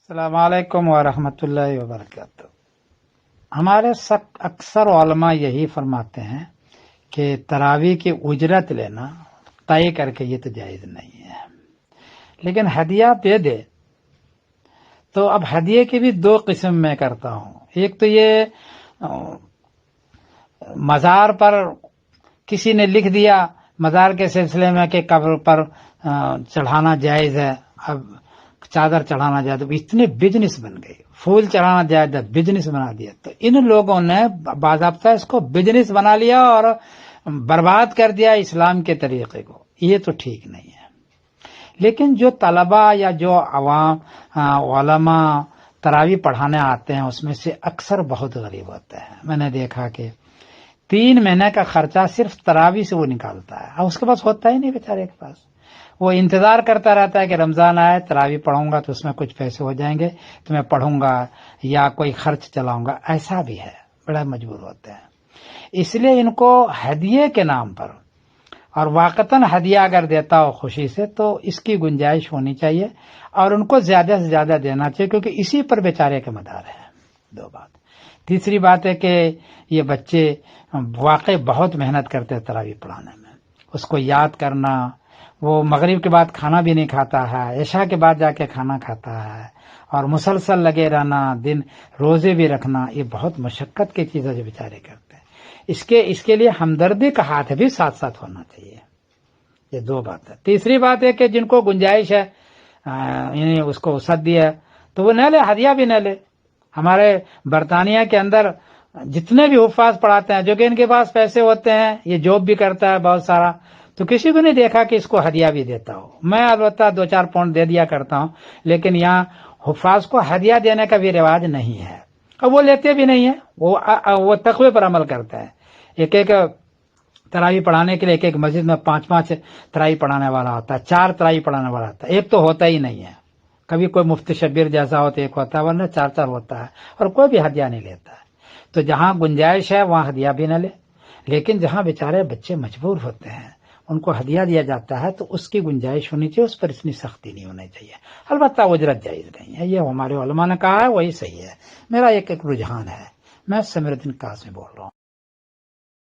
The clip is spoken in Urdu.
السلام علیکم ورحمۃ اللہ وبرکاتہ۔ ہمارے اکثر علماء یہی فرماتے ہیں کہ تراویح کی اجرت لینا طے کر کے یہ تو جائز نہیں ہے، لیکن ہدیہ دے دے تو اب ہدیے کی بھی دو قسم میں کرتا ہوں۔ ایک تو یہ مزار پر کسی نے لکھ دیا مزار کے سلسلے میں کہ قبر پر چڑھانا جائز ہے، اب چادر چڑھانا جائز، اتنے بزنس بن گئی، پھول چڑھانا جائز ہے، بزنس بنا دیا۔ تو ان لوگوں نے باضابطہ اس کو بزنس بنا لیا اور برباد کر دیا اسلام کے طریقے کو، یہ تو ٹھیک نہیں ہے۔ لیکن جو طلباء یا جو عوام علماء تراویح پڑھانے آتے ہیں اس میں سے اکثر بہت غریب ہوتے ہیں۔ میں نے دیکھا کہ 3 مہینے کا خرچہ صرف تراویح سے وہ نکالتا ہے، اور اس کے پاس ہوتا ہی نہیں بیچارے کے پاس۔ وہ انتظار کرتا رہتا ہے کہ رمضان آئے، تراویح پڑھوں گا تو اس میں کچھ پیسے ہو جائیں گے تو میں پڑھوں گا یا کوئی خرچ چلاؤں گا، ایسا بھی ہے، بڑا مجبور ہوتے ہیں۔ اس لیے ان کو ہدیے کے نام پر، اور واقعتاً ہدیہ اگر دیتا ہو خوشی سے تو اس کی گنجائش ہونی چاہیے اور ان کو زیادہ سے زیادہ دینا چاہیے، کیونکہ اسی پر بیچارے کا مدار ہے۔ 2 بات۔ تیسری بات ہے کہ یہ بچے واقعی بہت محنت کرتے ہیں تراویح پڑھانے میں، اس کو یاد کرنا، وہ مغرب کے بعد کھانا بھی نہیں کھاتا ہے، عشاء کے بعد جا کے کھانا کھاتا ہے، اور مسلسل لگے رہنا، دن روزے بھی رکھنا، یہ بہت مشقت کی چیز ہے جو بیچارے کرتے ہیں۔ اس کے لیے ہمدردی کا ہاتھ بھی ساتھ ساتھ ہونا چاہیے۔ یہ 2 بات ہے۔ تیسری بات ہے کہ جن کو گنجائش ہے، یعنی اس کو وسعت دی ہے تو وہ نہ لے، ہدیہ بھی نہ لے۔ ہمارے برطانیہ کے اندر جتنے بھی حفاظ پڑھاتے ہیں، جو کہ ان کے پاس پیسے ہوتے ہیں، یہ جاب بھی کرتا ہے بہت سارا، تو کسی کو نہیں دیکھا کہ اس کو ہدیہ بھی دیتا ہو۔ میں البتہ 2-4 پاؤنڈ دے دیا کرتا ہوں، لیکن یہاں حفاظ کو ہدیہ دینے کا بھی رواج نہیں ہے، اور وہ لیتے بھی نہیں ہیں، وہ تقوی پر عمل کرتا ہے۔ ایک تراویح پڑھانے کے لیے ایک مسجد میں 5 تراویح پڑھانے والا ہوتا ہے، 4 تراویح پڑھانے والا ہوتا ہے، ایک تو ہوتا ہی نہیں ہے۔ کبھی کوئی مفتی شبیر جیسا ہوتا ہے، ایک ہوتا ہے، ورنہ 4 ہوتا ہے، اور کوئی بھی ہدیہ نہیں لیتا ہے۔ تو جہاں گنجائش ہے وہاں ہدیہ بھی نہ لے، لیکن جہاں بیچارے بچے مجبور ہوتے ہیں ان کو ہدیہ دیا جاتا ہے تو اس کی گنجائش ہونی چاہیے، اس پر اتنی سختی نہیں ہونی چاہیے۔ البتہ اجرت جائز نہیں ہے، یہ ہمارے علماء نے کہا ہے، وہی صحیح ہے۔ میرا ایک رجحان ہے۔ میں سمیر الدین قاسمی بول رہا ہوں۔